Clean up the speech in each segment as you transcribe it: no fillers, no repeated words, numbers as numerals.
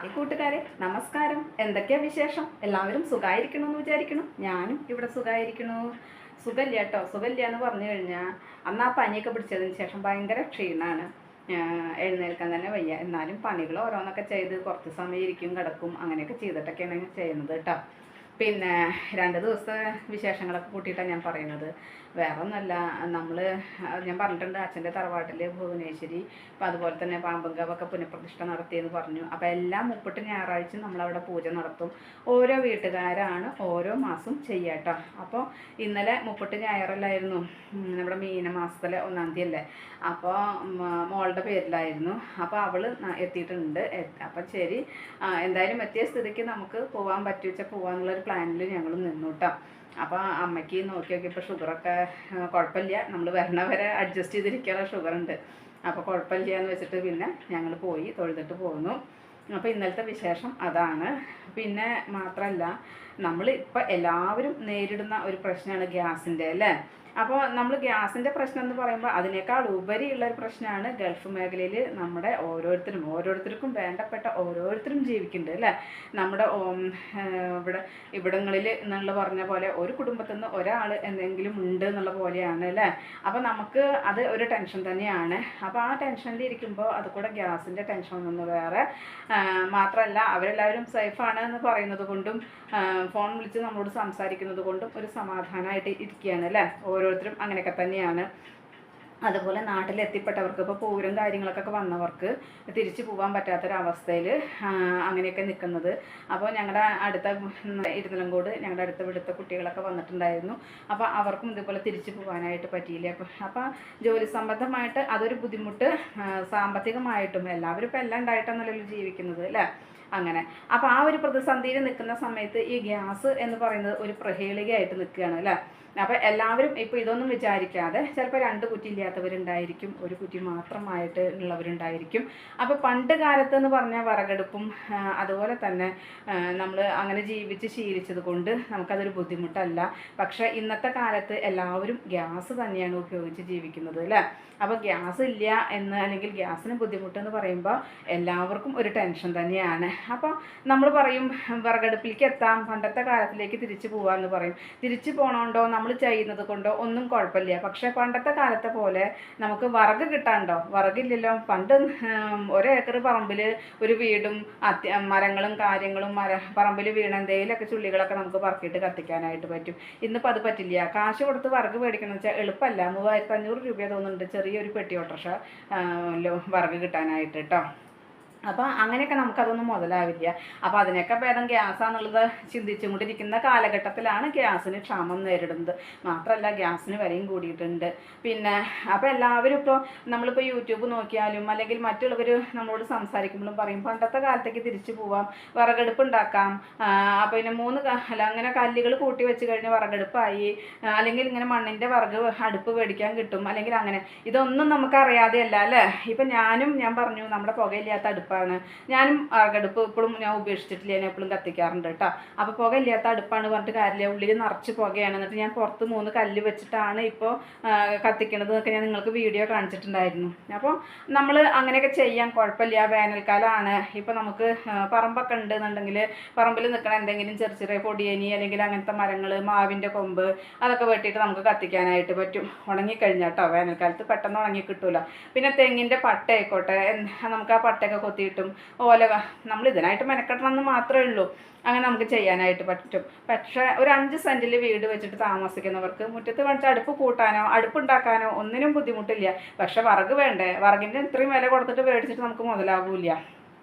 Hi കൂട്ടുകാരെ, നമസ്കാരം. എന്തൊക്കെയാ വിശേഷം? എല്ലാവരും സുഖമായിരിക്കണമെന്ന് വിചാരിക്കണം. ഞാനും ഇവിടെ സുഖമായിരിക്കണു. സുഖമില്ല കേട്ടോ. സുഖമില്ല എന്ന് പറഞ്ഞു കഴിഞ്ഞാൽ അന്ന് ആ പനിയൊക്കെ പിടിച്ചതിന് ശേഷം ഭയങ്കര ക്ഷീണമാണ്. എഴുന്നേൽക്കാൻ തന്നെ വയ്യ. എന്നാലും പണികൾ ഓരോന്നൊക്കെ ചെയ്ത് കുറച്ച് സമയം ഇരിക്കും, കിടക്കും, അങ്ങനെയൊക്കെ ചെയ്തിട്ടൊക്കെയാണ് ചെയ്യുന്നത് കേട്ടോ. പിന്നെ 2 ദിവസത്തെ വിശേഷങ്ങളൊക്കെ കൂട്ടിയിട്ടാണ് ഞാൻ പറയുന്നത്. വേറെ ഒന്നുമല്ല, ഞാൻ പറഞ്ഞിട്ടുണ്ട് അച്ഛൻ്റെ തറവാട്ടിൽ ഭുവനേശ്വരി, അപ്പം അതുപോലെ തന്നെ പാമ്പങ്കാവൊക്കെ പുനഃപ്രതിഷ്ഠ നടത്തിയെന്ന് പറഞ്ഞു. അപ്പോൾ എല്ലാ 30 ഞായറാഴ്ച നമ്മളവിടെ പൂജ നടത്തും. ഓരോ വീട്ടുകാരാണ് ഓരോ മാസം ചെയ്യാട്ടോ. അപ്പോൾ ഇന്നലെ 30 ഞായറല്ലായിരുന്നു, നമ്മുടെ മീനമാസത്തിലെ 1-ാം തീയതി അല്ലേ. അപ്പോൾ മോളുടെ പേരിലായിരുന്നു. അപ്പോൾ അവൾ എത്തിയിട്ടുണ്ട്. അപ്പം ശരി, എന്തായാലും എത്തിയ സ്ഥിതിക്ക് നമുക്ക് പോകാൻ പറ്റുവെച്ചാൽ പോകാമെന്നുള്ളൊരു പ്ലാനിൽ ഞങ്ങൾ നിന്നു കേട്ടോ. അപ്പോൾ അമ്മയ്ക്ക് നോക്കിയപ്പോൾ ഷുഗറൊക്കെ കുഴപ്പമില്ല, നമ്മൾ വരണവരെ അഡ്ജസ്റ്റ് ചെയ്തിരിക്കാനുള്ള ഷുഗറുണ്ട്. അപ്പോൾ കുഴപ്പമില്ല എന്ന് വെച്ചിട്ട് പിന്നെ ഞങ്ങൾ പോയി തൊഴുതിട്ട് പോന്നു. അപ്പോൾ ഇന്നലത്തെ വിശേഷം അതാണ്. പിന്നെ മാത്രമല്ല, നമ്മൾ ഇപ്പോൾ എല്ലാവരും നേരിടുന്ന ഒരു പ്രശ്നമാണ് ഗ്യാസിൻ്റെ അല്ലേ. അപ്പോൾ നമ്മൾ ഗ്യാസിൻ്റെ പ്രശ്നം എന്ന് പറയുമ്പോൾ അതിനേക്കാൾ ഉപരിയുള്ളൊരു പ്രശ്നമാണ് ഗൾഫ് മേഖലയിൽ നമ്മുടെ ഓരോരുത്തർക്കും വേണ്ടപ്പെട്ട ഓരോരുത്തരും ജീവിക്കുന്നുണ്ട് അല്ലേ. നമ്മുടെ ഇവിടങ്ങളിൽ എന്നുള്ള പറഞ്ഞ പോലെ ഒരു കുടുംബത്തിൽ നിന്ന് ഒരാൾ എന്തെങ്കിലും ഉണ്ട് എന്നുള്ള പോലെയാണ് അല്ലേ. അപ്പോൾ നമുക്ക് അത് ഒരു ടെൻഷൻ തന്നെയാണ്. അപ്പോൾ ആ ടെൻഷനിൽ ഇരിക്കുമ്പോൾ അത് കൂടെ ഗ്യാസിൻ്റെ ടെൻഷൻ ഒന്നും വേറെ മാത്രമല്ല, അവരെല്ലാവരും സേഫാണ് എന്ന് പറയുന്നത് കൊണ്ടും ഫോൺ വിളിച്ച് നമ്മളോട് സംസാരിക്കുന്നത് കൊണ്ടും ഒരു സമാധാനമായിട്ട് ഇരിക്കുകയാണ് അല്ലേ. ഓരോരുത്തരും അങ്ങനെയൊക്കെ തന്നെയാണ്. അതുപോലെ നാട്ടിലെത്തിപ്പെട്ടവർക്ക് ഇപ്പോൾ പൂരം കാര്യങ്ങളൊക്കെ വന്നവർക്ക് തിരിച്ചു പോകാൻ പറ്റാത്തൊരവസ്ഥയിൽ അങ്ങനെയൊക്കെ നിൽക്കുന്നത്. അപ്പോൾ ഞങ്ങളുടെ അടുത്ത ഇരുന്നലങ്കോട് ഞങ്ങളുടെ ഇവിടുത്തെ കുട്ടികളൊക്കെ വന്നിട്ടുണ്ടായിരുന്നു. അപ്പോൾ അവർക്കും ഇതുപോലെ തിരിച്ചു പോകാനായിട്ട് പറ്റിയില്ല. അപ്പോൾ ജോലി സംബന്ധമായിട്ട് അതൊരു ബുദ്ധിമുട്ട്, സാമ്പത്തികമായിട്ടും എല്ലാവരും ഇപ്പോൾ എല്ലാം ഉണ്ടായിട്ടാണല്ലോ ജീവിക്കുന്നത് അല്ലേ. അങ്ങനെ അപ്പോൾ ആ ഒരു പ്രതിസന്ധിയിൽ നിൽക്കുന്ന സമയത്ത് ഈ ഗ്യാസ് എന്ന് പറയുന്നത് ഒരു പ്രഹേളികയായിട്ട് നിൽക്കുകയാണ് അല്ലേ. അപ്പോൾ എല്ലാവരും ഇപ്പോൾ ഇതൊന്നും വിചാരിക്കാതെ ചിലപ്പോൾ 2 കുറ്റി ഇല്ലാത്തവരുണ്ടായിരിക്കും, 1 കുറ്റി മാത്രമായിട്ട് ഉള്ളവരുണ്ടായിരിക്കും. അപ്പോൾ പണ്ട് കാലത്ത് എന്ന് പറഞ്ഞാൽ വിറകടുപ്പും അതുപോലെ തന്നെ നമ്മൾ അങ്ങനെ ജീവിച്ച് ശീലിച്ചത് കൊണ്ട് നമുക്കതൊരു ബുദ്ധിമുട്ടല്ല. പക്ഷേ ഇന്നത്തെ കാലത്ത് എല്ലാവരും ഗ്യാസ് തന്നെയാണ് ഉപയോഗിച്ച് ജീവിക്കുന്നത് അല്ലേ. അപ്പോൾ ഗ്യാസ് ഇല്ല എന്ന് അല്ലെങ്കിൽ ഗ്യാസിന് ബുദ്ധിമുട്ടെന്ന് പറയുമ്പോൾ എല്ലാവർക്കും ഒരു ടെൻഷൻ തന്നെയാണ്. അപ്പോൾ നമ്മൾ പറയും വിറകടുപ്പിലേക്ക് എത്താം, പണ്ടത്തെ കാലത്തിലേക്ക് തിരിച്ചു പോകാമെന്ന് പറയും. തിരിച്ചു പോകണോണ്ടോ നമ്മൾ ചെയ്യുന്നത് കൊണ്ടോ ഒന്നും കുഴപ്പമില്ല. പക്ഷേ പണ്ടത്തെ കാലത്തെ പോലെ നമുക്ക് വിറക് കിട്ടാണ്ടോ? വിറകില്ലല്ലോ. പണ്ട് 1 ഏക്കർ പറമ്പിൽ ഒരു വീടും മരങ്ങളും കാര്യങ്ങളും പറമ്പിൽ വീണ എന്തെങ്കിലുമൊക്കെ ചുള്ളികളൊക്കെ നമുക്ക് പറക്കിയിട്ട് കത്തിക്കാനായിട്ട് പറ്റും. ഇന്നിപ്പോൾ അത് പറ്റില്ല. കാശ് കൊടുത്ത് വിറക് മേടിക്കണമെന്ന് വെച്ചാൽ എളുപ്പമല്ല. 3500 രൂപ തോന്നുന്നുണ്ട് ചെറിയൊരു പെട്ടി ഓട്ടോറിക്ഷ വിറക് കിട്ടാനായിട്ട് കേട്ടോ. അപ്പോൾ അങ്ങനെയൊക്കെ നമുക്കതൊന്നും മുതലാവില്ല. അപ്പോൾ അതിനൊക്കെ ഭേദം ഗ്യാസാന്നുള്ളത് ചിന്തിച്ചും കൊണ്ടിരിക്കുന്ന കാലഘട്ടത്തിലാണ് ഗ്യാസിന് ക്ഷാമം നേരിടുന്നത്. മാത്രമല്ല ഗ്യാസിന് വിലയും കൂടിയിട്ടുണ്ട്. പിന്നെ അപ്പോൾ എല്ലാവരും ഇപ്പോൾ നമ്മളിപ്പോൾ യൂട്യൂബ് നോക്കിയാലും അല്ലെങ്കിൽ മറ്റുള്ളവർ നമ്മളോട് സംസാരിക്കുമ്പോഴും പറയും പണ്ടത്തെ കാലത്തേക്ക് തിരിച്ചു പോവാം, വിറകടുപ്പ് ഉണ്ടാക്കാം. പിന്നെ 3 അങ്ങനെ കല്ലുകൾ കൂട്ടി വെച്ച് കഴിഞ്ഞ് വിറകടുപ്പായി, അല്ലെങ്കിൽ ഇങ്ങനെ മണ്ണിൻ്റെ വിറക് അടുപ്പ് മേടിക്കാൻ കിട്ടും, അല്ലെങ്കിൽ അങ്ങനെ. ഇതൊന്നും നമുക്കറിയാതെയല്ല അല്ലേ. ഇപ്പം ഞാൻ പറഞ്ഞു നമ്മുടെ പുകയില്ലാത്ത അടുപ്പാണ്. ഞാനും വിറകടുപ്പ് ഇപ്പോഴും ഞാൻ ഉപേക്ഷിച്ചിട്ടില്ല, ഞാൻ എപ്പോഴും കത്തിക്കാറുണ്ട് കേട്ടോ. അപ്പോൾ പുകയില്ലാത്ത അടുപ്പാണ് പറഞ്ഞിട്ട് കാര്യമില്ല, ഉള്ളിൽ നിറച്ച് പുകയാണ്. എന്നിട്ട് ഞാൻ പുറത്ത് 3 കല്ല് വെച്ചിട്ടാണ് ഇപ്പോൾ കത്തിക്കണത് എന്നൊക്കെ ഞാൻ നിങ്ങൾക്ക് വീഡിയോ കാണിച്ചിട്ടുണ്ടായിരുന്നു. അപ്പോൾ നമ്മൾ അങ്ങനെയൊക്കെ ചെയ്യാൻ കുഴപ്പമില്ല. വേനൽക്കാലമാണ്. ഇപ്പോൾ നമുക്ക് പറമ്പൊക്കെ ഉണ്ടെന്നുണ്ടെങ്കിൽ പറമ്പിൽ നിൽക്കണ എന്തെങ്കിലും ചെറിയ പൊടിയനി അല്ലെങ്കിൽ അങ്ങനത്തെ മരങ്ങൾ, മാവിൻ്റെ കൊമ്പ് അതൊക്കെ വെട്ടിയിട്ട് നമുക്ക് കത്തിക്കാനായിട്ട് പറ്റും. ഉണങ്ങിക്കഴിഞ്ഞാൽ കേട്ടോ. വേനൽക്കാലത്ത് പെട്ടെന്ന് ഉണങ്ങി കിട്ടൂല. പിന്നെ തെങ്ങിൻ്റെ പട്ട ആയിക്കോട്ടെ, നമുക്ക് ആ പട്ടയൊക്കെ കൊത്തിയിട്ടും ഓല നമ്മൾ ഇതിനായിട്ട് മെനക്കെട്ടണമെന്ന് മാത്രമേ ഉള്ളൂ. അങ്ങനെ നമുക്ക് ചെയ്യാനായിട്ട് പറ്റും. പക്ഷേ ഒരു 5 സെൻറ്റിൽ വീട് വെച്ചിട്ട് താമസിക്കുന്നവർക്ക് മുറ്റത്ത് വെച്ച് അടുപ്പ് കൂട്ടാനോ അടുപ്പുണ്ടാക്കാനോ ഒന്നിനും ബുദ്ധിമുട്ടില്ല. പക്ഷെ വിറക് വേണ്ടേ? വിറകിൻ്റെ ഇത്രയും വില കൊടുത്തിട്ട് മേടിച്ചിട്ട് നമുക്ക് മുതലാകില്ല.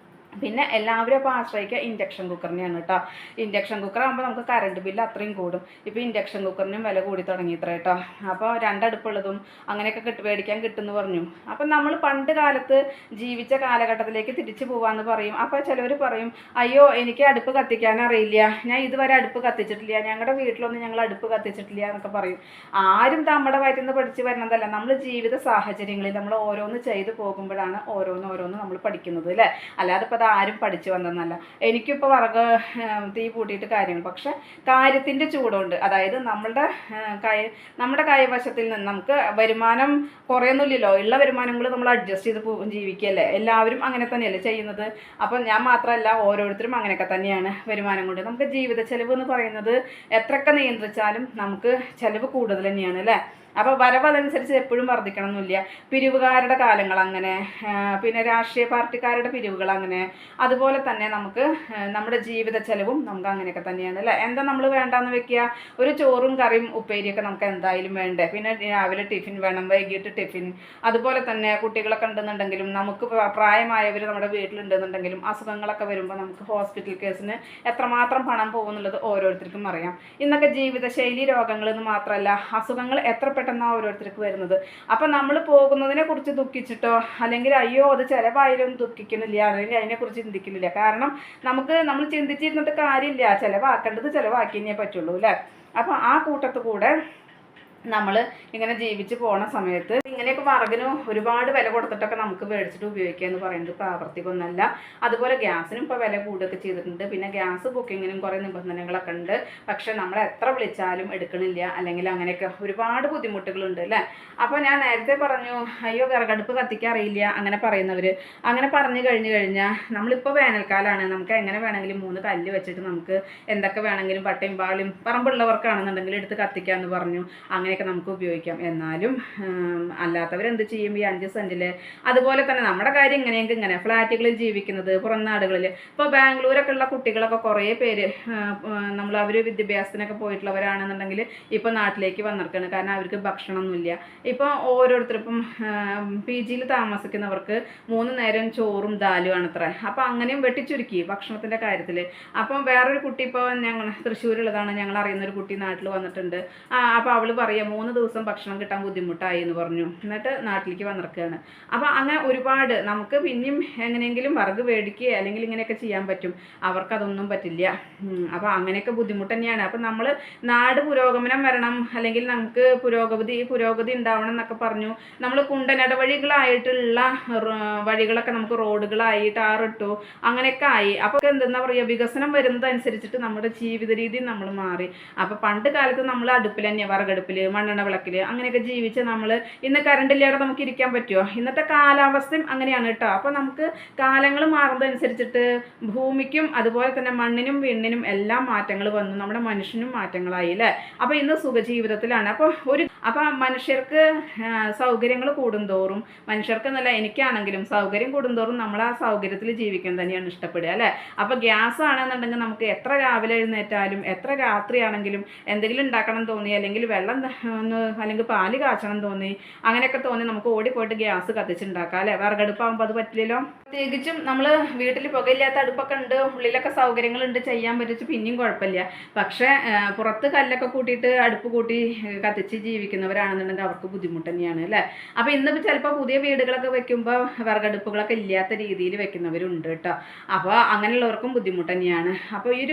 പിന്നെ എല്ലാവരും അപ്പോൾ ആശ്രയിക്കുക ഇൻഡക്ഷൻ കുക്കറിനെയാണ് കേട്ടോ. ഇൻഡക്ഷൻ കുക്കർ ആകുമ്പോൾ നമുക്ക് കറണ്ട് ബില്ല് അത്രയും കൂടും. ഇപ്പോൾ ഇൻഡക്ഷൻ കുക്കറിനും വില കൂടി തുടങ്ങിയിത്ര കേട്ടോ. അപ്പോൾ 2 അടുപ്പുള്ളതും അങ്ങനെയൊക്കെ മേടിക്കാൻ കിട്ടുമെന്ന് പറഞ്ഞു. അപ്പം നമ്മൾ പണ്ട് കാലത്ത് ജീവിച്ച കാലഘട്ടത്തിലേക്ക് തിരിച്ചു പോകാമെന്ന് പറയും. അപ്പോൾ ചിലവർ പറയും അയ്യോ എനിക്ക് അടുപ്പ് കത്തിക്കാൻ അറിയില്ല, ഞാൻ ഇതുവരെ അടുപ്പ് കത്തിച്ചിട്ടില്ല, ഞങ്ങളുടെ വീട്ടിലൊന്നും ഞങ്ങൾ അടുപ്പ് കത്തിച്ചിട്ടില്ല എന്നൊക്കെ പറയും. ആരും നമ്മുടെ വയറ്റിൽ നിന്ന് പഠിച്ച് വരുന്നതല്ല. നമ്മൾ ജീവിത സാഹചര്യങ്ങളിൽ നമ്മൾ ഓരോന്ന് ചെയ്ത് പോകുമ്പോഴാണ് ഓരോന്ന് നമ്മൾ പഠിക്കുന്നത് അല്ലേ. അല്ലാതെ ഇപ്പോൾ ആരും പഠിച്ചു വന്നതെന്നല്ല. എനിക്കിപ്പോൾ വിറക് തീ കൂട്ടിയിട്ട് കാര്യങ്ങൾ, പക്ഷെ കാര്യത്തിൻ്റെ ചൂടുണ്ട്. അതായത് നമ്മുടെ കൈവശത്തിൽ നിന്ന് നമുക്ക് വരുമാനം കുറയൊന്നുമില്ലല്ലോ, ഉള്ള വരുമാനങ്ങൾ നമ്മൾ അഡ്ജസ്റ്റ് ചെയ്ത് ജീവിക്കുകയല്ലേ, എല്ലാവരും അങ്ങനെ തന്നെയല്ലേ ചെയ്യുന്നത്. അപ്പം ഞാൻ മാത്രമല്ല, ഓരോരുത്തരും അങ്ങനെയൊക്കെ തന്നെയാണ്. വരുമാനം കൊണ്ട് നമുക്ക് ജീവിത ചെലവ് എന്ന് പറയുന്നത് എത്രയൊക്കെ നിയന്ത്രിച്ചാലും നമുക്ക് ചിലവ് കൂടുതൽ തന്നെയാണ് അല്ലേ. അപ്പോൾ വരവ് അതനുസരിച്ച് എപ്പോഴും വർദ്ധിക്കണം എന്നില്ല. പിരിവുകാരുടെ കാലങ്ങൾ അങ്ങനെ, പിന്നെ രാഷ്ട്രീയ പാർട്ടിക്കാരുടെ പിരിവുകൾ അങ്ങനെ, അതുപോലെ തന്നെ നമുക്ക് നമ്മുടെ ജീവിത ചെലവും നമുക്ക് അങ്ങനെയൊക്കെ തന്നെയാണ് അല്ലേ. എന്താ നമ്മൾ വേണ്ടാന്ന് വെക്കുക, ഒരു ചോറും കറിയും ഉപ്പേരിയൊക്കെ നമുക്ക് എന്തായാലും വേണ്ടേ. പിന്നെ രാവിലെ ടിഫിൻ വേണം, വൈകിട്ട് ടിഫിൻ, അതുപോലെ തന്നെ കുട്ടികളൊക്കെ ഉണ്ടെന്നുണ്ടെങ്കിലും, നമുക്ക് പ്രായമായവർ നമ്മുടെ വീട്ടിലുണ്ടെന്നുണ്ടെങ്കിലും അസുഖങ്ങളൊക്കെ വരുമ്പോൾ നമുക്ക് ഹോസ്പിറ്റൽ കേസിന് എത്രമാത്രം പണം പോകുന്നുള്ളത് ഓരോരുത്തർക്കും അറിയാം. ഇന്നൊക്കെ ജീവിതശൈലി രോഗങ്ങളെന്ന് മാത്രമല്ല, അസുഖങ്ങൾ എത്ര പെട്ടെന്നാണ് ഓരോരുത്തർക്ക് വരുന്നത്. അപ്പം നമ്മൾ പോകുന്നതിനെ കുറിച്ച് ദുഃഖിച്ചിട്ടോ അല്ലെങ്കിൽ അയ്യോ അത് ചിലവായാലും ദുഃഖിക്കുന്നില്ല, അല്ലെങ്കിൽ അതിനെക്കുറിച്ച് ചിന്തിക്കുന്നില്ല. കാരണം നമ്മൾ ചിന്തിച്ചിരുന്നിട്ട് കാര്യമില്ല, ചിലവാക്കേണ്ടത് ചിലവാക്കിയേ പറ്റുള്ളൂ അല്ലേ. അപ്പം ആ കൂട്ടത്തിൽ കൂടെ നമ്മൾ ഇങ്ങനെ ജീവിച്ച് പോണ സമയത്ത് ഇങ്ങനെയൊക്കെ വിറകിന് ഒരുപാട് വില കൊടുത്തിട്ടൊക്കെ നമുക്ക് മേടിച്ചിട്ട് ഉപയോഗിക്കുക എന്ന് പറയുന്നത് പ്രാവർത്തികമൊന്നുമല്ല. അതുപോലെ ഗ്യാസിനും ഇപ്പോൾ വില കൂടുകയൊക്കെ ചെയ്തിട്ടുണ്ട്. പിന്നെ ഗ്യാസ് ബുക്കിങ്ങിനും കുറേ നിബന്ധനകളൊക്കെ ഉണ്ട്. പക്ഷേ നമ്മൾ എത്ര വിളിച്ചാലും എടുക്കണില്ല, അല്ലെങ്കിൽ അങ്ങനെയൊക്കെ ഒരുപാട് ബുദ്ധിമുട്ടുകളുണ്ട് അല്ലേ. അപ്പോൾ ഞാൻ നേരത്തെ പറഞ്ഞു, അയ്യോ വിറകടുപ്പ് കത്തിക്കാൻ അറിയില്ല അങ്ങനെ പറയുന്നവർ, അങ്ങനെ പറഞ്ഞു കഴിഞ്ഞാൽ നമ്മളിപ്പോൾ വേനൽക്കാലമാണ്, നമുക്ക് എങ്ങനെ വേണമെങ്കിലും 3 കല്ല് വെച്ചിട്ട് നമുക്ക് എന്തൊക്കെ വേണമെങ്കിലും പട്ടയും പാളും പറമ്പുള്ളവർക്കാണെന്നുണ്ടെങ്കിൽ എടുത്ത് കത്തിക്കാമെന്ന് പറഞ്ഞു. അങ്ങനെയൊക്കെ നമുക്ക് ഉപയോഗിക്കാം. എന്നാലും അല്ലാത്തവരെന്ത് ചെയ്യും, ഈ 5 സെൻറ്റിൽ. അതുപോലെ തന്നെ നമ്മുടെ കാര്യം ഇങ്ങനെയെങ്കിൽ ഇങ്ങനെ ഫ്ലാറ്റുകളിൽ ജീവിക്കുന്നത്, പുറം നാടുകളിൽ ഇപ്പോൾ ബാംഗ്ലൂരൊക്കെ ഉള്ള കുട്ടികളൊക്കെ കുറേ പേര് അവർ വിദ്യാഭ്യാസത്തിനൊക്കെ പോയിട്ടുള്ളവരാണെന്നുണ്ടെങ്കിൽ ഇപ്പോൾ നാട്ടിലേക്ക് വന്നിരിക്കുകയാണ്. കാരണം അവർക്ക് ഭക്ഷണമൊന്നുമില്ല. ഇപ്പോൾ ഓരോരുത്തർക്കും PGയിൽ താമസിക്കുന്നവർക്ക് 3 നേരം ചോറും ദാലുമാണ് അത്ര. അപ്പോൾ അങ്ങനെയും വെട്ടിച്ചുരുക്കി ഭക്ഷണത്തിൻ്റെ കാര്യത്തിൽ. അപ്പം വേറൊരു കുട്ടി, ഇപ്പോൾ ഞങ്ങൾ തൃശ്ശൂരുള്ളതാണ്, ഞങ്ങൾ അറിയുന്നൊരു കുട്ടി നാട്ടിൽ വന്നിട്ടുണ്ട്. അപ്പോൾ അവൾ പറയുക 3 ദിവസം ഭക്ഷണം കിട്ടാൻ ബുദ്ധിമുട്ടായി എന്ന് പറഞ്ഞു. എന്നിട്ട് നാട്ടിലേക്ക് വന്നിരിക്കുകയാണ്. അപ്പോൾ അങ്ങനെ ഒരുപാട് നമുക്ക് പിന്നെയും എങ്ങനെയെങ്കിലും വിറക് മേടിക്കുക അല്ലെങ്കിൽ ഇങ്ങനെയൊക്കെ ചെയ്യാൻ പറ്റും. അവർക്കതൊന്നും പറ്റില്ല. അപ്പോൾ അങ്ങനെയൊക്കെ ബുദ്ധിമുട്ട് തന്നെയാണ്. അപ്പം നമ്മൾ നാട് പുരോഗമനം വരണം, അല്ലെങ്കിൽ നമുക്ക് പുരോഗതി ഉണ്ടാവണം എന്നൊക്കെ പറഞ്ഞു നമ്മൾ കുണ്ടനടവഴികളായിട്ടുള്ള വഴികളൊക്കെ നമുക്ക് റോഡുകളായി, ടാറിട്ടു, അങ്ങനെയൊക്കെ ആയി. അപ്പോൾ എന്താ പറയുക, വികസനം വരുന്നതനുസരിച്ചിട്ട് നമ്മുടെ ജീവിത രീതി നമ്മൾ മാറി. അപ്പോൾ പണ്ട് കാലത്ത് നമ്മൾ അടുപ്പിൽ തന്നെ, വിറകടുപ്പിൽ, മണ്ണെണ്ണ വിളക്കിൽ അങ്ങനെയൊക്കെ ജീവിച്ച് നമ്മൾ ഇന്ന് കറണ്ടില്ലാതെ നമുക്ക് ഇരിക്കാൻ പറ്റുമോ? ഇന്നത്തെ കാലാവസ്ഥയും അങ്ങനെയാണ് കേട്ടോ. അപ്പോൾ നമുക്ക് കാലങ്ങൾ മാറുന്നതനുസരിച്ചിട്ട് ഭൂമിക്കും അതുപോലെ തന്നെ മണ്ണിനും വിണ്ണിനും എല്ലാം മാറ്റങ്ങൾ വന്നു, നമ്മുടെ മനുഷ്യനും മാറ്റങ്ങളായി അല്ലേ. അപ്പോൾ ഇന്ന് സുഖജീവിതത്തിലാണ്. അപ്പോൾ മനുഷ്യർക്ക് സൗകര്യങ്ങൾ കൂടുന്തോറും, മനുഷ്യർക്ക് എന്നല്ല എനിക്കാണെങ്കിലും സൗകര്യം കൂടുന്തോറും നമ്മൾ ആ സൗകര്യത്തിൽ ജീവിക്കാൻ തന്നെയാണ് ഇഷ്ടപ്പെടുക അല്ലേ. അപ്പോൾ ഗ്യാസ് ആണെന്നുണ്ടെങ്കിൽ നമുക്ക് എത്ര രാവിലെ എഴുന്നേറ്റാലും എത്ര രാത്രിയാണെങ്കിലും എന്തെങ്കിലും ഉണ്ടാക്കണം തോന്നി, അല്ലെങ്കിൽ വെള്ളം അല്ലെങ്കിൽ പാല് കാച്ചണം തോന്നി, അങ്ങനെയൊക്കെ തോന്നി നമുക്ക് ഓടിപ്പോയിട്ട് ഗ്യാസ് കത്തിച്ചുണ്ടാക്കാം അല്ലേ. വിറകടുപ്പാകുമ്പോൾ അത് പറ്റില്ലല്ലോ. പ്രത്യേകിച്ചും നമ്മൾ വീട്ടിൽ പുകയില്ലാത്ത അടുപ്പൊക്കെ ഉണ്ട്, ഉള്ളിലൊക്കെ സൗകര്യങ്ങളുണ്ട്, ചെയ്യാൻ പറ്റിച്ച് പിന്നെയും കുഴപ്പമില്ല. പക്ഷേ പുറത്ത് കല്ലൊക്കെ കൂട്ടിയിട്ട് അടുപ്പ് കൂട്ടി കത്തിച്ച് ജീവിക്കുന്നവരാണെന്നുണ്ടെങ്കിൽ അവർക്ക് ബുദ്ധിമുട്ട് തന്നെയാണ് അല്ലേ. അപ്പോൾ ഇന്നിപ്പോൾ ചിലപ്പോൾ പുതിയ വീടുകളൊക്കെ വെക്കുമ്പോൾ വിറകടുപ്പുകളൊക്കെ ഇല്ലാത്ത രീതിയിൽ വെക്കുന്നവരുണ്ട് കേട്ടോ. അപ്പോൾ അങ്ങനെയുള്ളവർക്കും ബുദ്ധിമുട്ട് തന്നെയാണ്. അപ്പോൾ ഈ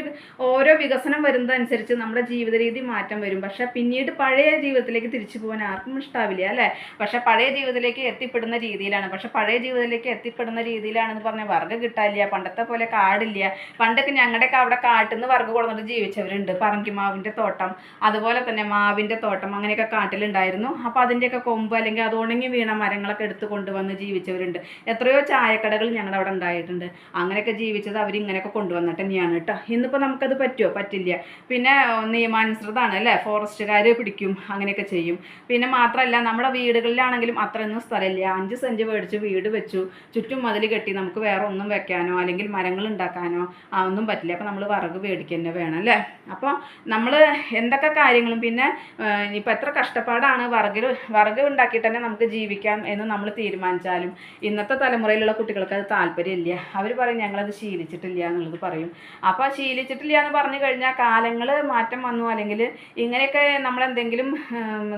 ഓരോ വികസനം വരുന്നതനുസരിച്ച് നമ്മുടെ ജീവിത രീതി മാറ്റം വരും. പക്ഷേ പിന്നീട് പഴയ ജീവിതത്തിലേക്ക് തിരിച്ചു പോകാൻ ആർക്കും ഇഷ്ടാവില്ല അല്ലേ. പക്ഷെ പഴയ ജീവിതത്തിലേക്ക് എത്തിപ്പെടുന്ന രീതിയിലാണ്. പക്ഷെ പഴയ ജീവിതത്തിലേക്ക് എത്തിപ്പെടുന്ന രീതിയിലാണെന്ന് പറഞ്ഞാൽ വിറക് കിട്ടാനില്ല, പണ്ടത്തെ പോലെ കാടില്ല. പണ്ടൊക്കെ ഞങ്ങളുടെയൊക്കെ അവിടെ കാട്ടിൽ നിന്ന് വിറക് കൊടുത്തിട്ട് ജീവിച്ചവരുണ്ട്. പറങ്കിമാവിൻ്റെ തോട്ടം, അതുപോലെ തന്നെ മാവിൻ്റെ തോട്ടം, അങ്ങനെയൊക്കെ കാട്ടിലുണ്ടായിരുന്നു. അപ്പോൾ അതിൻ്റെയൊക്കെ കൊമ്പ് അല്ലെങ്കിൽ അത് ഉണങ്ങി വീണ മരങ്ങളൊക്കെ എടുത്ത് കൊണ്ടുവന്ന് ജീവിച്ചവരുണ്ട്. എത്രയോ ചായക്കടകൾ ഞങ്ങളുടെ അവിടെ ഉണ്ടായിട്ടുണ്ട്. അങ്ങനെയൊക്കെ ജീവിച്ചത് അവരിങ്ങനെയൊക്കെ കൊണ്ടുവന്നിട്ട് തന്നെയാണ് കേട്ടോ. ഇന്നിപ്പോൾ നമുക്കത് പറ്റുമോ? പറ്റില്ല. പിന്നെ നിയമാനുസൃതമാണ് അല്ലേ, ഫോറസ്റ്റുകാർ പിടിക്കും, അങ്ങനെയൊക്കെ ചെയ്യും. പിന്നെ മാത്രമല്ല നമ്മുടെ വീടുകളിലാണെങ്കിലും അത്രയൊന്നും സ്ഥലമില്ല. 5 സെൻറ്റ് മേടിച്ച് വീട് വെച്ചു, ചുറ്റും മതിൽ കെട്ടി, നമുക്ക് വേറെ ഒന്നും വെക്കാനോ അല്ലെങ്കിൽ മരങ്ങൾ ഉണ്ടാക്കാനോ ഒന്നും പറ്റില്ല. അപ്പോൾ നമ്മൾ വിറക് മേടിക്കുക തന്നെ വേണം അല്ലേ. അപ്പോൾ നമ്മൾ എന്തൊക്കെ കാര്യങ്ങളും, പിന്നെ ഇപ്പം എത്ര കഷ്ടപ്പാടാണ് വിറക് ഉണ്ടാക്കിയിട്ട് തന്നെ നമുക്ക് ജീവിക്കാം എന്ന് നമ്മൾ തീരുമാനിച്ചാലും ഇന്നത്തെ തലമുറയിലുള്ള കുട്ടികൾക്ക് അത് താല്പര്യമില്ല. അവർ പറയും ഞങ്ങളത് ശീലിച്ചിട്ടില്ല എന്നുള്ളത് പറയും. അപ്പോൾ ശീലിച്ചിട്ടില്ല എന്ന് പറഞ്ഞു കഴിഞ്ഞാൽ കാലങ്ങൾ മാറ്റം വന്നു, അല്ലെങ്കിൽ ഇങ്ങനെയൊക്കെ നമ്മളെന്തെങ്കിലും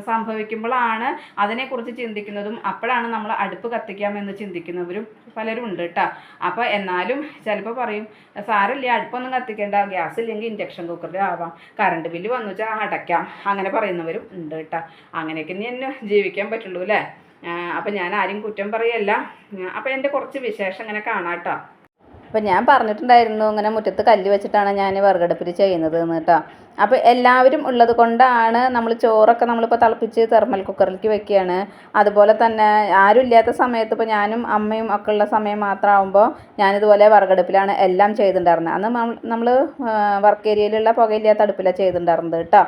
സംഭവിക്കുമ്പോഴാണ് അതിനെക്കുറിച്ച് ചിന്തിക്കുന്നതും. അപ്പോഴാണ് നമ്മൾ അടുപ്പ് കത്തിക്കാമെന്ന് ചിന്തിക്കുന്നവരും പലരും ഉണ്ട് കേട്ടോ. അപ്പോൾ എന്നാലും ചിലപ്പോൾ പറയും സാരമില്ല, അടുപ്പൊന്നും കത്തിക്കേണ്ട, ഗ്യാസ് ഇല്ലെങ്കിൽ ഇൻഡക്ഷൻ കുക്കറിൽ ആവാം, കറണ്ട് ബില്ല് വന്നു വെച്ചാൽ അടയ്ക്കാം, അങ്ങനെ പറയുന്നവരും ഉണ്ട് കേട്ടോ. അങ്ങനെയൊക്കെ തന്നെ ജീവിക്കാൻ പറ്റുള്ളൂ അല്ലേ. അപ്പോൾ ഞാൻ ആരും കുറ്റം പറയല്ല. അപ്പോൾ എൻ്റെ കുറച്ച് വിശേഷം ഇങ്ങനെ കാണാം കേട്ടോ. അപ്പം ഞാൻ പറഞ്ഞിട്ടുണ്ടായിരുന്നു ഇങ്ങനെ മുറ്റത്ത് കല്ല് വെച്ചിട്ടാണ് ഞാൻ വിറകടുപ്പിൽ ചെയ്യുന്നത് എന്ന് കേട്ടോ. അപ്പോൾ എല്ലാവരും ഉള്ളത് കൊണ്ടാണ് നമ്മൾ ചോറൊക്കെ നമ്മളിപ്പോൾ തിളപ്പിച്ച് തെർമൽ കുക്കറിലേക്ക് വെക്കുകയാണ്. അതുപോലെ തന്നെ ആരും ഇല്ലാത്ത സമയത്ത് ഇപ്പോൾ ഞാനും അമ്മയും ഒക്കെ ഉള്ള സമയം മാത്രമാകുമ്പോൾ ഞാനിതുപോലെ വിറകടുപ്പിലാണ് എല്ലാം ചെയ്തിട്ടുണ്ടായിരുന്നത്. അന്ന് നമ്മൾ വർക്ക് ഏരിയയിലുള്ള പുകയില്ലാത്ത അടുപ്പിലാണ് ചെയ്തിട്ടുണ്ടായിരുന്നത് കേട്ടോ.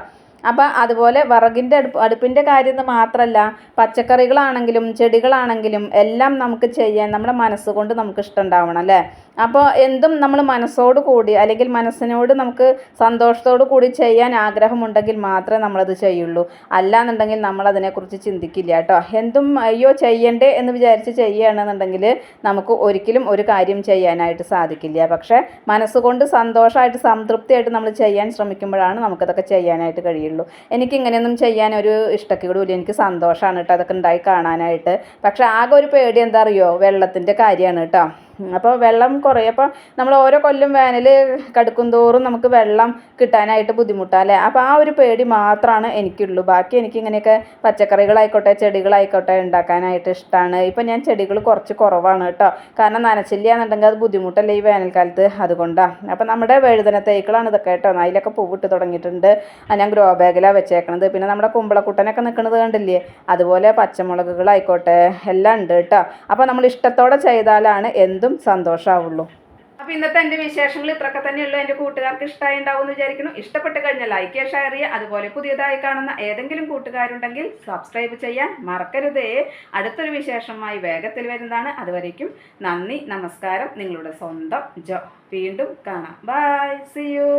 അപ്പോൾ അതുപോലെ വിറകിൻ്റെ അടുപ്പിൻ്റെ കാര്യം എന്ന് മാത്രമല്ല, പച്ചക്കറികളാണെങ്കിലും ചെടികളാണെങ്കിലും എല്ലാം നമുക്ക് ചെയ്യാൻ നമ്മുടെ മനസ്സുകൊണ്ട് നമുക്ക് ഇഷ്ടം ഉണ്ടാവണം അല്ലേ. അപ്പോൾ എന്തും നമ്മൾ മനസ്സോട് കൂടി അല്ലെങ്കിൽ മനസ്സിനോട് നമുക്ക് സന്തോഷത്തോടു കൂടി ചെയ്യാൻ ആഗ്രഹമുണ്ടെങ്കിൽ മാത്രമേ നമ്മളത് ചെയ്യുള്ളൂ. അല്ലാന്നുണ്ടെങ്കിൽ നമ്മളതിനെക്കുറിച്ച് ചിന്തിക്കില്ല കേട്ടോ. എന്തും അയ്യോ ചെയ്യണ്ടേ എന്ന് വിചാരിച്ച് ചെയ്യുകയാണെന്നുണ്ടെങ്കിൽ നമുക്ക് ഒരിക്കലും ഒരു കാര്യം ചെയ്യാനായിട്ട് സാധിക്കില്ല. പക്ഷേ മനസ്സുകൊണ്ട് സന്തോഷമായിട്ട് സംതൃപ്തിയായിട്ട് നമ്മൾ ചെയ്യാൻ ശ്രമിക്കുമ്പോഴാണ് നമുക്കതൊക്കെ ചെയ്യാനായിട്ട് കഴിയുള്ളൂ. എനിക്കിങ്ങനെയൊന്നും ചെയ്യാൻ ഒരു ഇഷ്ടക്കേടുമില്ല, എനിക്ക് സന്തോഷമാണ് കേട്ടോ അതൊക്കെ ഉണ്ടായി കാണാനായിട്ട്. പക്ഷേ ആകെ ഒരു പേടി എന്താ അറിയോ, വെള്ളത്തിൻ്റെ കാര്യമാണ് കേട്ടോ. അപ്പോൾ വെള്ളം കുറയപ്പോൾ നമ്മൾ ഓരോ കൊല്ലം വേനൽ കടുക്കും തോറും നമുക്ക് വെള്ളം കിട്ടാനായിട്ട് ബുദ്ധിമുട്ടാണ് അല്ലേ. അപ്പോൾ ആ ഒരു പേടി മാത്രമാണ് എനിക്കുള്ളൂ. ബാക്കി എനിക്കിങ്ങനെയൊക്കെ പച്ചക്കറികളായിക്കോട്ടെ ചെടികളായിക്കോട്ടെ ഉണ്ടാക്കാനായിട്ട് ഇഷ്ടമാണ്. ഇപ്പം ഞാൻ ചെടികൾ കുറച്ച് കുറവാണ് കേട്ടോ, കാരണം നനച്ചില്ല എന്നുണ്ടെങ്കിൽ അത് ബുദ്ധിമുട്ടല്ലേ ഈ വേനൽക്കാലത്ത്, അതുകൊണ്ടാണ്. അപ്പം നമ്മുടെ വഴുതന തൈകളാണ് ഇതൊക്കെ കേട്ടോ, അതിലൊക്കെ പൂവിട്ട് തുടങ്ങിയിട്ടുണ്ട്. ഞാൻ ഗ്രോ ബാഗിലാണ് വെച്ചേക്കണത്. പിന്നെ നമ്മുടെ കുമ്പളക്കുട്ടനൊക്കെ നിൽക്കുന്നത് കണ്ടില്ലേ, അതുപോലെ പച്ചമുളകുകളായിക്കോട്ടെ എല്ലാം ഉണ്ട് കേട്ടോ. അപ്പോൾ നമ്മൾ ഇഷ്ടത്തോടെ ചെയ്താലാണ് എന്തും സന്തോഷമാവുള്ളൂ. അപ്പോൾ ഇന്നത്തെ എൻ്റെ വിശേഷങ്ങൾ ഇത്രയൊക്കെ തന്നെയുള്ളൂ. എൻ്റെ കൂട്ടുകാർക്ക് ഇഷ്ടമായി ഉണ്ടാവും എന്ന് വിചാരിക്കുന്നു. ഇഷ്ടപ്പെട്ട് കഴിഞ്ഞാൽ ലൈക്ക് ചെയ്യുക, ഷെയർ ചെയ്യുക. അതുപോലെ പുതിയതായി കാണുന്ന ഏതെങ്കിലും കൂട്ടുകാരുണ്ടെങ്കിൽ സബ്സ്ക്രൈബ് ചെയ്യാൻ മറക്കരുതേ. അടുത്തൊരു വിശേഷമായി വേഗത്തിൽ വരുന്നതാണ്. അതുവരേക്കും നന്ദി, നമസ്കാരം. നിങ്ങളുടെ സ്വന്തം ജോ. വീണ്ടും കാണാം. Bye, see U.